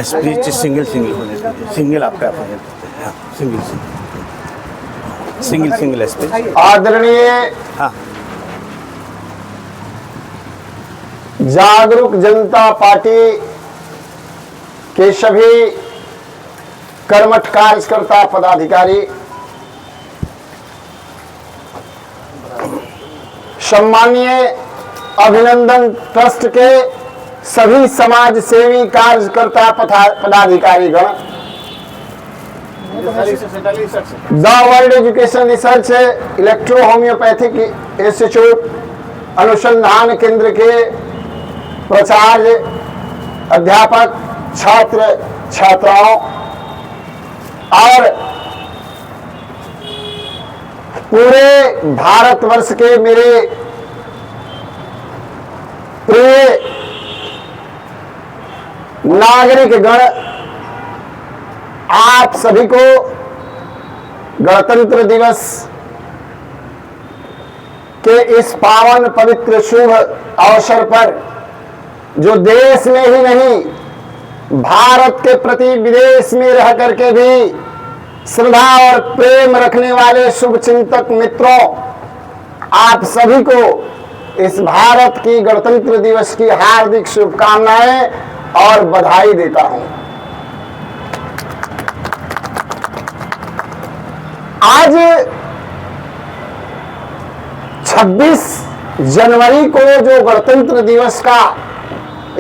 Speech single single होने दीजिए, single आपका होने दीजिए, हाँ सिंगल सिंगल सिंगल स्पीच। आदरणीय हाँ जागरूक जनता पार्टी के सभी कर्मठ कार्यकर्ता पदाधिकारी, सम्मानीय अभिनंदन ट्रस्ट के सभी समाज सेवी कार्यकर्ता पदाधिकारी गण, the world education research electro homeopathic institute अनुसंधान केंद्र के प्राचार्य, अध्यापक, छात्र छात्राओं और पूरे भारतवर्ष के मेरे प्रिय नागरिक गण, आप सभी को गणतंत्र दिवस के इस पावन पवित्र शुभ अवसर पर जो देश में ही नहीं भारत के प्रति विदेश में रह करके भी श्रद्धा और प्रेम रखने वाले शुभ चिंतक मित्रों, आप सभी को इस भारत की गणतंत्र दिवस की हार्दिक शुभकामनाएं और बधाई देता हूं। आज 26 जनवरी को जो गणतंत्र दिवस का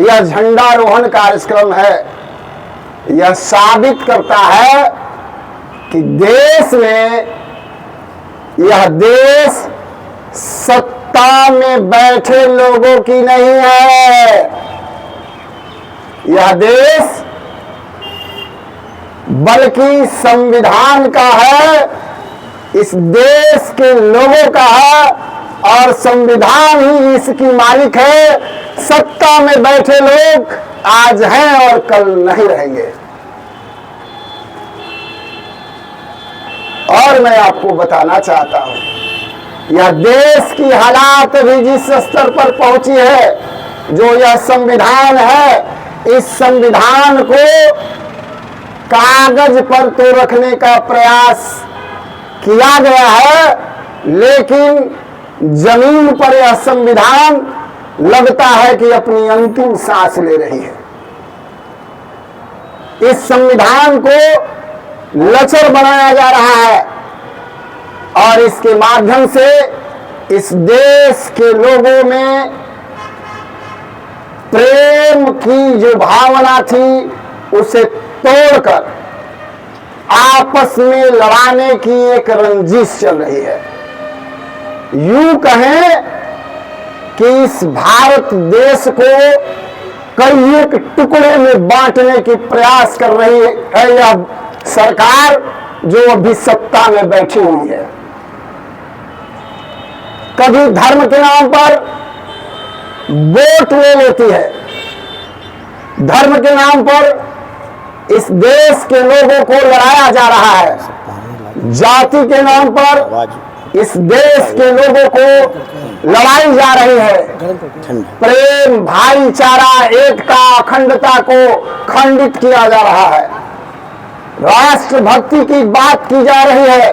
यह झंडारोहण कार्यक्रम है, यह साबित करता है कि देश में यह देश सत्ता में बैठे लोगों की नहीं है, यह देश बल्कि संविधान का है, इस देश के लोगों का है और संविधान ही इसकी मालिक है। सत्ता में बैठे लोग आज हैं और कल नहीं रहेंगे। और मैं आपको बताना चाहता हूं, यह देश की हालात भी जिस स्तर पर पहुंची है, जो यह संविधान है, इस संविधान को कागज पर तो रखने का प्रयास किया गया है, लेकिन जमीन पर यह संविधान लगता है कि अपनी अंतिम सांस ले रही है। इस संविधान को लचर बनाया जा रहा है और इसके माध्यम से इस देश के लोगों में प्रेम की जो भावना थी उसे तोड़कर आपस में लड़ाने की एक रंजिश चल रही है। यूं कहें कि इस भारत देश को कई एक टुकड़े में बांटने की प्रयास कर रही है यह सरकार जो अभी सत्ता में बैठी हुई है। कभी धर्म के नाम पर वोट ले लेती है, धर्म के नाम पर इस देश के लोगों को लड़ाया जा रहा है, जाति के नाम पर इस देश के लोगों को लड़ाई जा रही है, प्रेम, भाईचारा, एकता, अखंडता को खंडित किया जा रहा है, राष्ट्रभक्ति की बात की जा रही है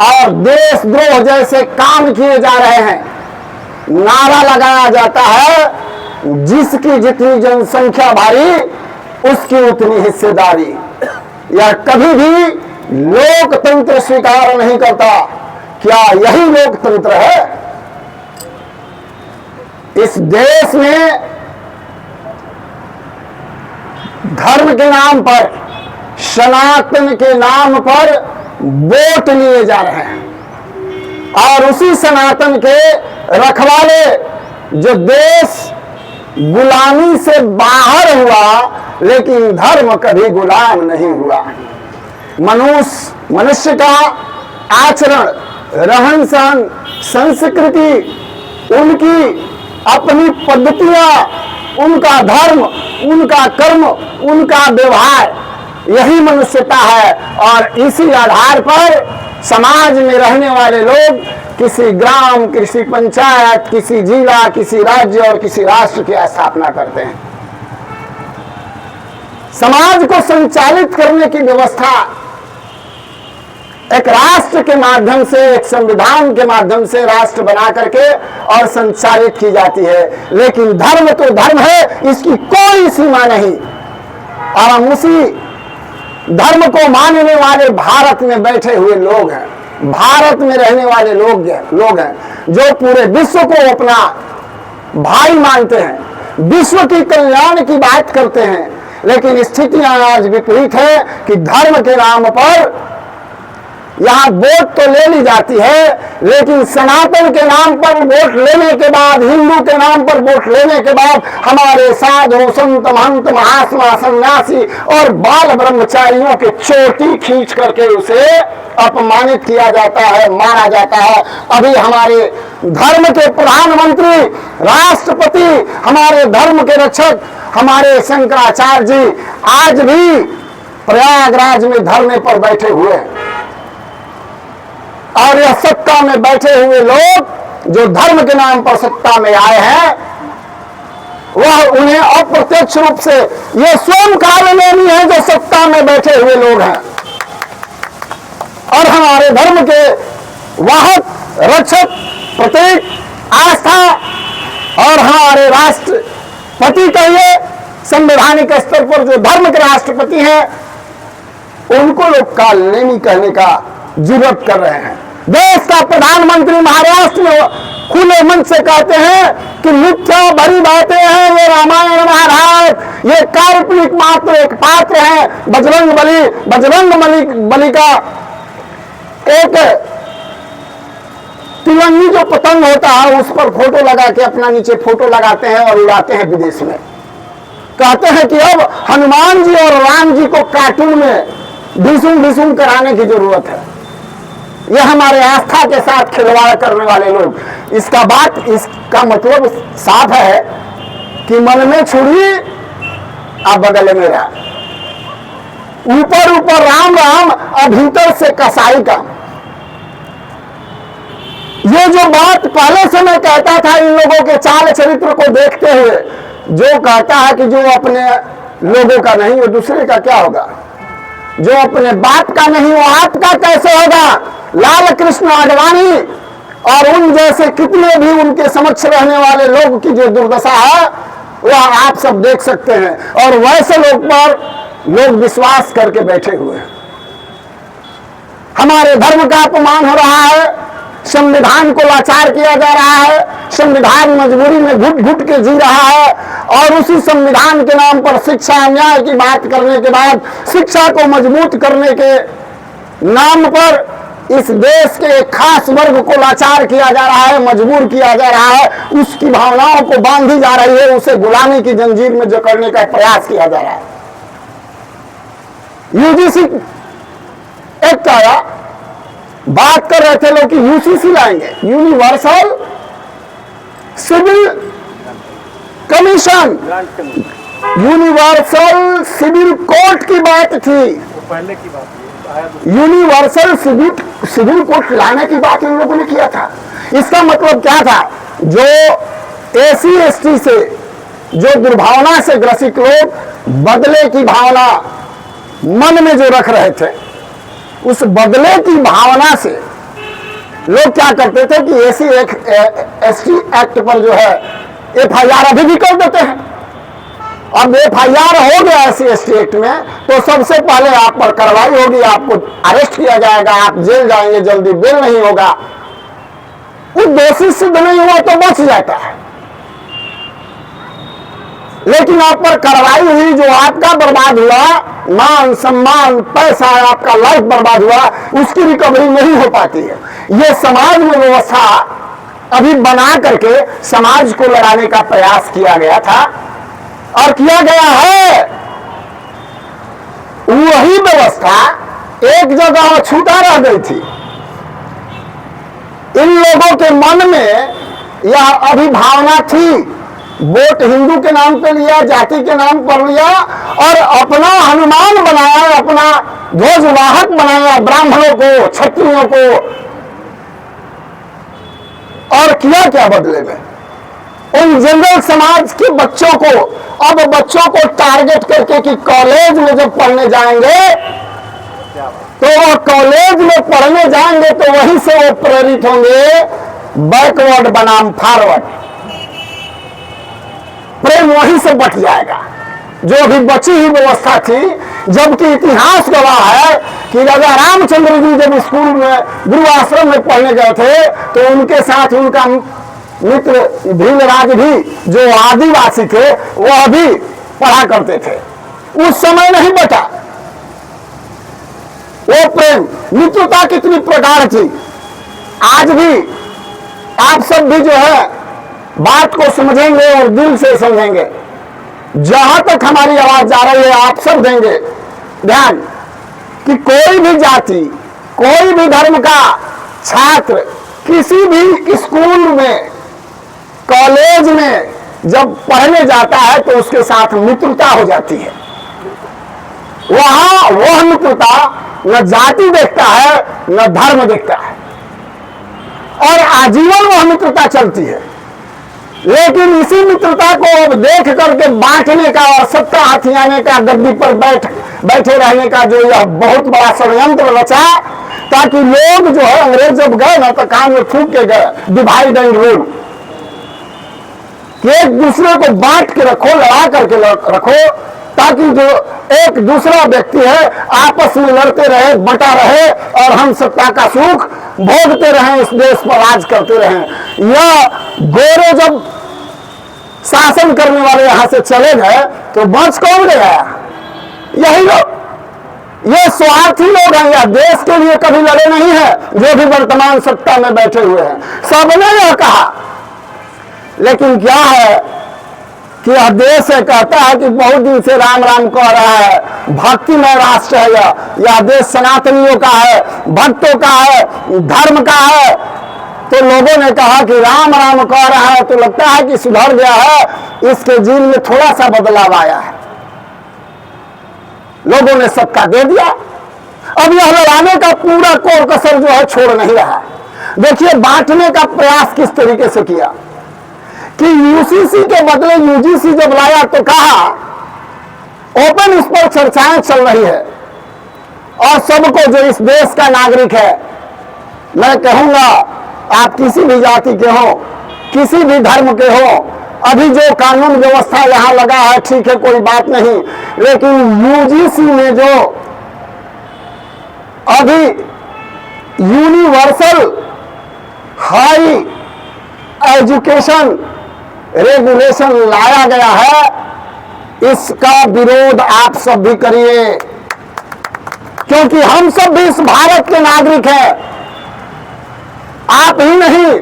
और देशद्रोह जैसे काम किए जा रहे हैं। नारा लगाया जाता है जिसकी जितनी जनसंख्या भारी उसकी उतनी हिस्सेदारी। यह कभी भी लोकतंत्र स्वीकार नहीं करता। क्या यही लोकतंत्र है? इस देश में धर्म के नाम पर, सनातन के नाम पर वोट लिए जा रहे हैं और उसी सनातन के रखवाले जो देश गुलामी से बाहर हुआ लेकिन धर्म कभी गुलाम नहीं हुआ। मनुष्य का आचरण, रहन सहन, संस्कृति, उनकी अपनी पद्धतियां, उनका धर्म, उनका कर्म, उनका व्यवहार, यही मनुष्यता है और इसी आधार पर समाज में रहने वाले लोग किसी ग्राम, किसी पंचायत, किसी जिला, किसी राज्य और किसी राष्ट्र की स्थापना करते हैं। समाज को संचालित करने की व्यवस्था एक राष्ट्र के माध्यम से, एक संविधान के माध्यम से राष्ट्र बना करके और संचालित की जाती है। लेकिन धर्म तो धर्म है, इसकी कोई सीमा नहीं। और हम उसी धर्म को मानने वाले भारत में बैठे हुए लोग हैं, भारत में रहने वाले लोग हैं जो पूरे विश्व को अपना भाई मानते हैं, विश्व की कल्याण की बात करते हैं। लेकिन स्थितियां आज विपरीत है कि धर्म के नाम पर यहां वोट तो ले ली जाती है, लेकिन सनातन के नाम पर वोट लेने के बाद, हिंदू के नाम पर वोट लेने के बाद हमारे साधु संत महंत महात्मा सन्यासी और बाल ब्रह्मचारियों के चोटी खींच करके उसे अपमानित किया जाता है, मारा जाता है। अभी हमारे धर्म के प्रधानमंत्री, राष्ट्रपति, हमारे धर्म के रक्षक, हमारे शंकराचार्य जी आज भी प्रयागराज में धरने पर बैठे हुए हैं। और यह सत्ता में बैठे हुए लोग जो धर्म के नाम पर सत्ता में आए हैं, वह उन्हें अप्रत्यक्ष रूप से ये स्वयं कारणेमी है जो सत्ता में बैठे हुए लोग हैं। और हमारे धर्म के वाहक, रक्षक, प्रतीक, आस्था और हमारे राष्ट्रपति कहिए, संवैधानिक स्तर पर जो धर्म के राष्ट्रपति हैं, उनको लोग कालनेमी कहने का जुर्रत कर रहे हैं। देश का प्रधानमंत्री महाराष्ट्र में खुले मन से कहते हैं कि मिथ्या भरी बातें हैं, ये रामायण महाभारत, ये काल्पनिक मात्र एक पात्र है। बजरंग बली का एक तिरंगी जो पतंग होता है उस पर फोटो लगा के अपना नीचे फोटो लगाते हैं और उड़ाते हैं विदेश में। कहते हैं कि अब हनुमान जी और राम जी को कार्टून में ढिसुम कराने की जरूरत है। यह हमारे आस्था के साथ खिलवाड़ करने वाले लोग, इसका मतलब साफ है कि मन में छुरी और बगल में राम, ऊपर ऊपर राम राम और भीतर से कसाई का। ये जो बात पहले से मैं कहता था इन लोगों के चाल चरित्र को देखते हुए, जो कहता है कि जो अपने लोगों का नहीं वो दूसरे का क्या होगा, जो अपने बाप का नहीं वो आपका कैसे होगा। लाल कृष्ण आडवाणी और उन जैसे कितने भी उनके समक्ष रहने वाले लोग की जो दुर्दशा है वह आप सब देख सकते हैं। और वैसे लोग पर लोग विश्वास करके बैठे हुए हैं। हमारे धर्म का अपमान हो रहा है, संविधान को लाचार किया जा रहा है, संविधान मजबूरी में घुट घुट के जी रहा है। और उसी संविधान के नाम पर शिक्षा न्याय की बात करने के बाद, शिक्षा को मजबूत करने के नाम पर इस देश के एक खास वर्ग को लाचार किया जा रहा है, मजबूर किया जा रहा है, उसकी भावनाओं को बांधी जा रही है, उसे गुलामी की जंजीर में जकड़ने का प्रयास किया जा रहा है। यूजीसी एक्ट आया, बात कर रहे थे लोग कि यूसीसी लाएंगे, universal civil commission, universal civil court की बात थी, पहले की बात यूनिवर्सल सिविल कोर्ट लाने की बात इन लोगों ने किया था। इसका मतलब क्या था, जो एसी एसटी से, जो दुर्भावना से ग्रसित लोग बदले की भावना मन में जो रख रहे थे, उस बदले की भावना से लोग क्या करते थे कि एसी एसटी एक्ट पर जो है एफआईआर अभी भी कर देते हैं। अब एफआईआर हो गया एसी एसटी एक्ट में तो सबसे पहले आप पर कार्रवाई होगी, आपको अरेस्ट किया जाएगा, आप जेल जाएंगे, जल्दी बेल नहीं होगा। वो दोषी सिद्ध नहीं हुआ तो बच जाता है, लेकिन आप पर कार्रवाई हुई, जो आपका बर्बाद हुआ, मान सम्मान पैसा, आपका लाइफ बर्बाद हुआ, उसकी रिकवरी नहीं हो पाती है। ये समाज में व्यवस्था अभी बना करके समाज को लड़ाने का प्रयास किया गया था और किया गया है। वही व्यवस्था एक जगह छूटा रह गई थी। इन लोगों के मन में यह अभिभावना थी, वोट हिंदू के नाम पे लिया, जाति के नाम पर लिया और अपना हनुमान बनाया, अपना ध्वजवाहक बनाया ब्राह्मणों को, क्षत्रियों को। और किया क्या बदले में? उन जनरल समाज के बच्चों को, अब बच्चों को टारगेट करके कि कॉलेज में जब पढ़ने जाएंगे तो वो कॉलेज में पढ़ने जाएंगे तो वहीं से वो प्रेरित होंगे बैकवर्ड बनाम फॉरवर्ड। प्रेम वहीं से बट जाएगा। जो अभी बची हुई व्यवस्था थी, जबकि इतिहास गवाह है कि राजा रामचंद्र जी जब स्कूल में गुरु आश्रम में पढ़ने गए थे तो उनके साथ उनका मित्र भीमराज भी जो आदिवासी थे वह भी पढ़ा करते थे। उस समय नहीं बचा वो प्रेम। मित्रता कितनी प्रकार थी। आज भी आप सब भी जो है बात को समझेंगे और दिल से समझेंगे। जहां तक हमारी आवाज जा रही है आप सब देंगे ध्यान कि कोई भी जाति, कोई भी धर्म का छात्र किसी भी स्कूल में, कॉलेज में जब पढ़ने जाता है तो उसके साथ मित्रता हो जाती है। वहां वह मित्रता न जाति देखता है न धर्म देखता है और आजीवन वह मित्रता चलती है। लेकिन इसी मित्रता को अब देख करके बांटने का और सत्ता हथियाने का, गद्दी पर बैठे रहने का जो यह बहुत बड़ा षड्यंत्र रचा, ताकि लोग जो है अंग्रेज जब गए ना तो कान में फूंक के गए डिवाइड एंड रूल, कि एक दूसरे को बांट के रखो, लड़ा करके रखो, ताकि जो एक दूसरा व्यक्ति है आपस में लड़ते रहे, बंटा रहे और हम सत्ता का सुख भोगते रहें, इस देश पर राज करते रहें। यह गोरे जब शासन करने वाले यहां से चले गए तो बच कौन गया? यही लोग। ये स्वार्थी लोग हैं, यह देश के लिए कभी लड़े नहीं है। जो भी वर्तमान सत्ता में बैठे हुए हैं सबने यह कहा, लेकिन क्या है कि यह देश है कहता है कि बहुत दिन से राम राम कह रहा है, भक्तिमय राष्ट्र है यह देश सनातनियों का है, भक्तों का है, धर्म का है। तो लोगों ने कहा कि राम राम कह रहा है तो लगता है कि सुधर गया है, इसके जीवन में थोड़ा सा बदलाव आया है। लोगों ने सबका दे दिया। अब यह लड़ाने का पूरा कोर कसर जो है छोड़ नहीं रहा। देखिए बांटने का प्रयास किस तरीके से किया कि यूसीसी के बदले यूजीसी जब लाया तो कहा ओपन, इस पर चर्चाएं चल रही है और सबको जो इस देश का नागरिक है, मैं कहूंगा आप किसी भी जाति के हो, किसी भी धर्म के हो, अभी जो कानून व्यवस्था यहां लगा है ठीक है, कोई बात नहीं, लेकिन यूजीसी में जो अभी यूनिवर्सल हाई एजुकेशन रेगुलेशन लाया गया है, इसका विरोध आप सब भी करिए, क्योंकि हम सब भी इस भारत के नागरिक हैं। आप ही नहीं,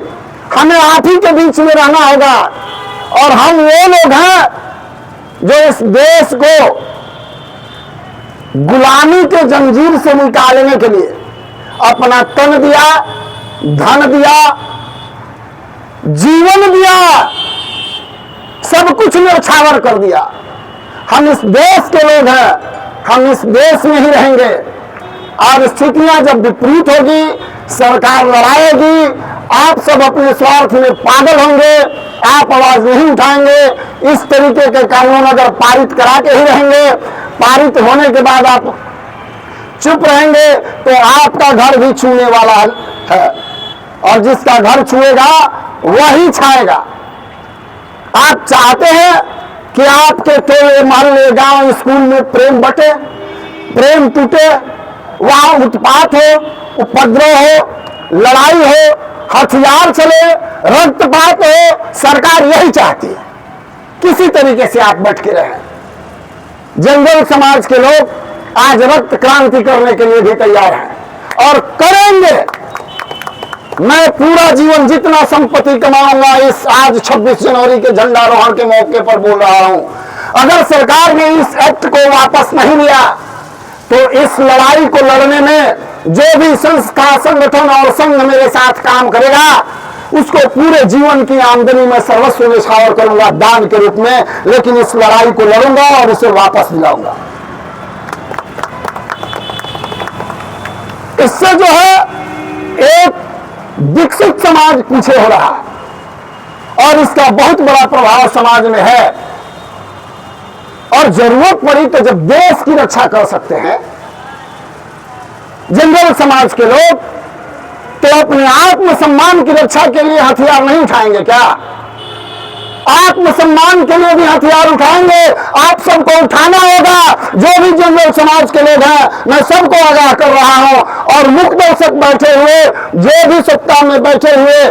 हमें आप ही के बीच में रहना होगा और हम वो लोग हैं जो इस देश को गुलामी के जंजीर से निकालने के लिए अपना तन दिया, धन दिया, जीवन दिया, सब कुछ न्यौछावर कर दिया। हम इस देश के लोग हैं, हम इस देश में ही रहेंगे। और स्थितियां जब विपरीत होगी, सरकार लड़ाएगी, आप सब अपने स्वार्थ में पागल होंगे, आप आवाज नहीं उठाएंगे। इस तरीके के कानून अगर पारित करा के ही रहेंगे, पारित होने के बाद आप चुप रहेंगे तो आपका घर भी छूने वाला है और जिसका घर छुएगा वही छाएगा। आप चाहते हैं कि आपके टोले, मोहल्ले, गांव, स्कूल में प्रेम बटे, प्रेम टूटे, वहां उत्पात हो, उपद्रव हो, लड़ाई हो, हथियार चले, रक्तपात हो। सरकार यही चाहती है किसी तरीके से आप बट के रहें। जनरल समाज के लोग आज रक्त क्रांति करने के लिए भी तैयार हैं और करेंगे। मैं पूरा जीवन जितना संपत्ति कमाऊंगा इस आज 26 जनवरी के झंडारोहण के मौके पर बोल रहा हूं। अगर सरकार ने इस एक्ट को वापस नहीं लिया तो इस लड़ाई को लड़ने में जो भी संस्था, संगठन और संघ मेरे साथ काम करेगा उसको पूरे जीवन की आमदनी में सर्वस्व न्यौछावर करूंगा दान के रूप में, लेकिन इस लड़ाई को लड़ूंगा और इसे वापस दिलाऊंगा। इससे जो है एक विकसित समाज पीछे हो रहा है और इसका बहुत बड़ा प्रभाव समाज में है। और जरूरत पड़ी तो जब देश की रक्षा कर सकते हैं जनरल समाज के लोग, तो अपने आत्मसम्मान की रक्षा के लिए हथियार नहीं उठाएंगे क्या? आत्मसम्मान के लिए भी हथियार उठाएंगे। आप सबको उठाना होगा। जो भी जनरल समाज के लोग हैं, मैं सबको आगाह कर रहा हूं। और मुख्य दर्शक बैठे हुए, जो भी सत्ता में बैठे हुए,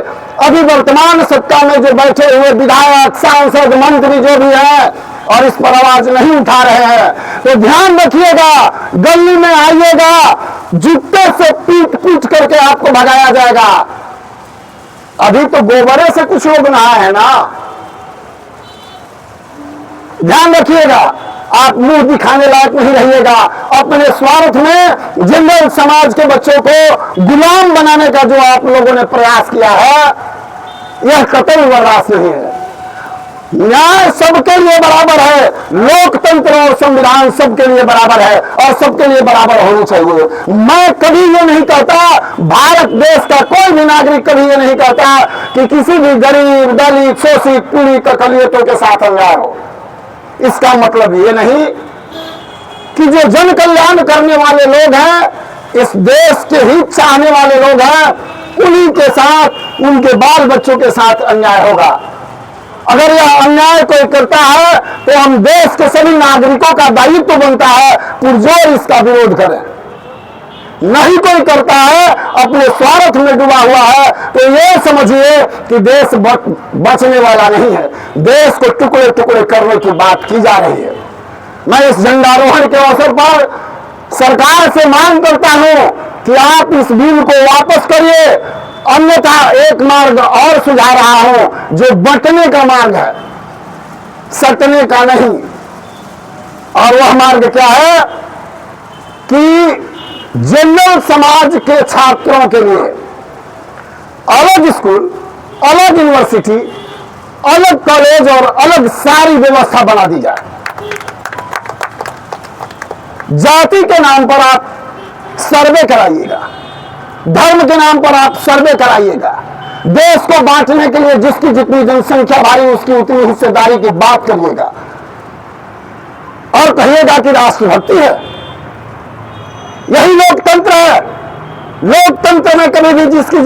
अभी वर्तमान सत्ता में जो बैठे हुए विधायक, सांसद, मंत्री जो भी हैं और इस पर आवाज नहीं उठा रहे हैं, तो ध्यान रखिएगा, गली में आइएगा, जूते से पीट पीट करके आपको भगाया जाएगा। अभी तो गोबरे से कुछ लोग नहाए हैं ना। ध्यान रखिएगा, आप मुंह दिखाने लायक नहीं रहिएगा। अपने स्वार्थ में जनरल समाज के बच्चों को गुलाम बनाने का जो आप लोगों ने प्रयास किया है, यह कतई बर्दाश्त नहीं है। न्याय सबके लिए बराबर है, लोकतंत्र और संविधान सबके लिए बराबर है और सबके लिए बराबर होनी चाहिए। मैं कभी ये नहीं कहता, भारत देश का कोई भी नागरिक कभी ये नहीं कहता कि किसी भी गरीब, दलित, शोषित, पीड़ित, अकलियतों के साथ अन्याय हो। इसका मतलब ये नहीं कि जो जन कल्याण करने वाले लोग हैं, इस देश के हित चाहने वाले लोग हैं, उन्हीं के साथ, उनके बाल बच्चों के साथ अन्याय होगा। अगर यह अन्याय कोई करता है तो हम देश के सभी नागरिकों का दायित्व बनता है पुरजोर इसका विरोध करें। नहीं कोई करता है, अपने स्वार्थ में डूबा हुआ है, तो ये समझिए कि देश बचने वाला नहीं है। देश को टुकड़े टुकड़े करने की बात की जा रही है। मैं इस झंडारोहण के अवसर पर सरकार से मांग करता हूं कि आप इस बिल को वापस करिए, अन्यथा एक मार्ग और सुझा रहा हूं जो बंटने का मार्ग है, सटने का नहीं। और वह मार्ग क्या है कि जनरल समाज के छात्रों के लिए अलग स्कूल, अलग यूनिवर्सिटी, अलग कॉलेज और अलग सारी व्यवस्था बना दी जाए। जाति के नाम पर आप सर्वे कराइएगा, धर्म के नाम पर आप सर्वे कराइएगा, देश को बांटने के लिए जिसकी जितनी जनसंख्या भारी उसकी उतनी हिस्सेदारी की बात करिएगा और कहिएगा कि राष्ट्रभक्ति है। यही लोकतंत्र है। लोकतंत्र में कभी भी जिसकी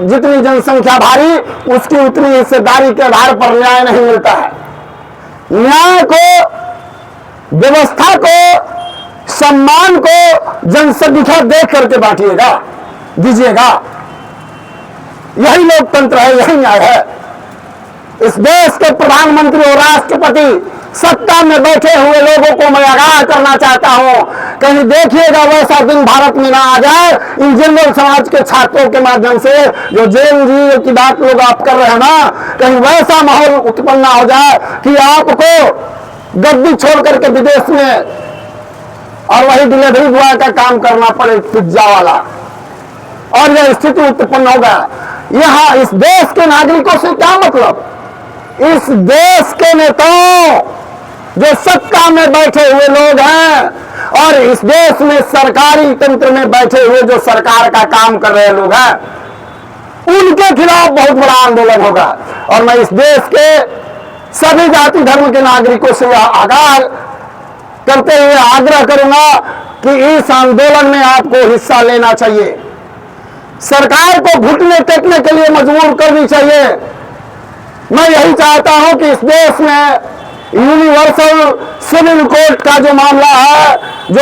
जितनी जनसंख्या भारी उसकी उतनी हिस्सेदारी के आधार पर न्याय नहीं मिलता है। न्याय को, व्यवस्था को, सम्मान को जनसंख्या देख करके बांटिएगा, दीजिएगा। यही लोकतंत्र है, यही न्याय है। इस देश के प्रधानमंत्री और राष्ट्रपति सत्ता में बैठे हुए लोगों को मैं आगाह करना चाहता हूं, कहीं देखिएगा वैसा दिन भारत में ना आ जाए इन जनरल समाज के छात्रों के माध्यम से जो जेल जी की बात लोग आप कर रहे हैं ना, कहीं वैसा माहौल उत्पन्न ना हो जाए कि आपको गद्दी छोड़ करके विदेश में और वही डिलीवरी बॉय का काम करना पड़े, पिज्जा वाला, और यह स्थिति उत्पन्न होगा। यहां इस देश के नागरिकों से क्या मतलब? इस देश के नेताओं जो सत्ता में बैठे हुए लोग हैं और इस देश में सरकारी तंत्र में बैठे हुए जो सरकार का काम कर रहे लोग हैं, उनके खिलाफ बहुत बड़ा आंदोलन होगा। और मैं इस देश के सभी जाति धर्म के नागरिकों से आगाह करते हुए आग्रह करूंगा कि इस आंदोलन में आपको हिस्सा लेना चाहिए। सरकार को घुटने टेकने के लिए मजबूर करनी चाहिए। मैं यही चाहता हूं कि इस देश में यूनिवर्सल सिविल कोड का जो मामला है, जो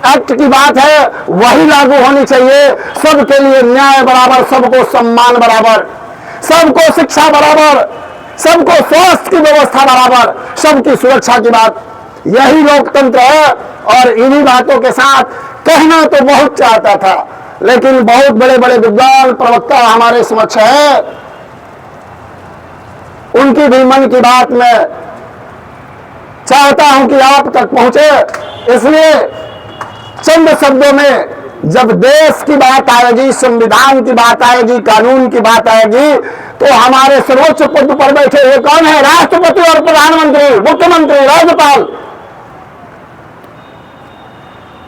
एक्ट की बात है, वही लागू होनी चाहिए। सबके लिए न्याय बराबर, सबको सम्मान बराबर, सबको शिक्षा बराबर, सबको स्वास्थ्य की व्यवस्था बराबर, सबकी सुरक्षा की बात, यही लोकतंत्र है। और इन्हीं बातों के साथ कहना तो बहुत चाहता था, लेकिन बहुत बड़े बड़े विद्वान प्रवक्ता हमारे समक्ष है, उनकी भी मन की बात में चाहता हूं कि आप तक पहुंचे। इसलिए चंद शब्दों में, जब देश की बात आएगी, संविधान की बात आएगी, कानून की बात आएगी, तो हमारे सर्वोच्च पद पर बैठे हुए कौन है? राष्ट्रपति और प्रधानमंत्री, मुख्यमंत्री, राज्यपाल।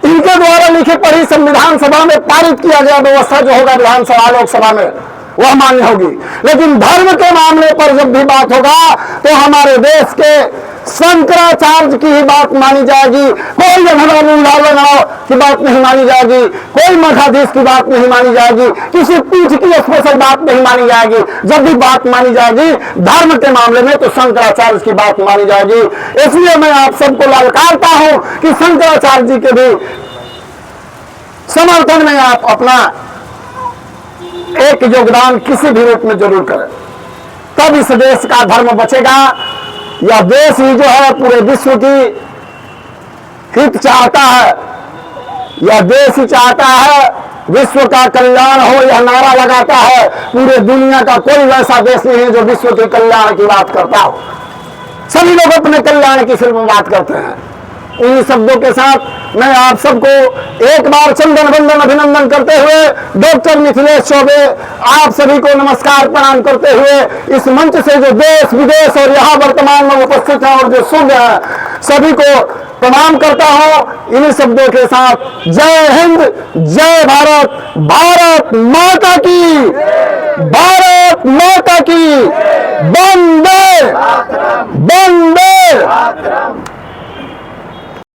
इनके द्वारा लिखी पढ़ी संविधान सभा में पारित किया गया व्यवस्था जो होगा विधानसभा लोकसभा में, वह मान्य होगी। लेकिन धर्म के मामले पर जब भी बात होगा तो हमारे देश के शंकराचार्य की ही बात मानी जाएगी। कोई जनरल की बात नहीं मानी जाएगी, कोई मठाधीश की बात नहीं मानी जाएगी, किसी पीठ की स्पेशल बात नहीं मानी जाएगी। जब भी बात मानी जाएगी धर्म के मामले में तो शंकराचार्य की बात मानी जाएगी। इसलिए मैं आप सबको ललकारता हूं कि शंकराचार्य जी के भी समर्थन में आप अपना एक योगदान किसी भी रूप में जरूर करें, तब इस देश का धर्म बचेगा। यह देश ही जो है पूरे विश्व की हित चाहता है, यह देश ही चाहता है विश्व का कल्याण हो, यह नारा लगाता है। पूरे दुनिया का कोई वैसा देश नहीं है जो विश्व के कल्याण की बात करता हो। सभी लोग अपने कल्याण की सिर्फ बात करते हैं। इन शब्दों के साथ मैं आप सबको एक बार चंदन वंदन अभिनंदन करते हुए डॉक्टर मिथिलेश चौबे आप सभी को नमस्कार प्रणाम करते हुए इस मंच से जो देश विदेश और यहाँ वर्तमान में उपस्थित हैं और जो सुन रहे हैं सभी को प्रणाम करता हूँ। इन शब्दों के साथ जय हिंद, जय भारत, भारत माता की।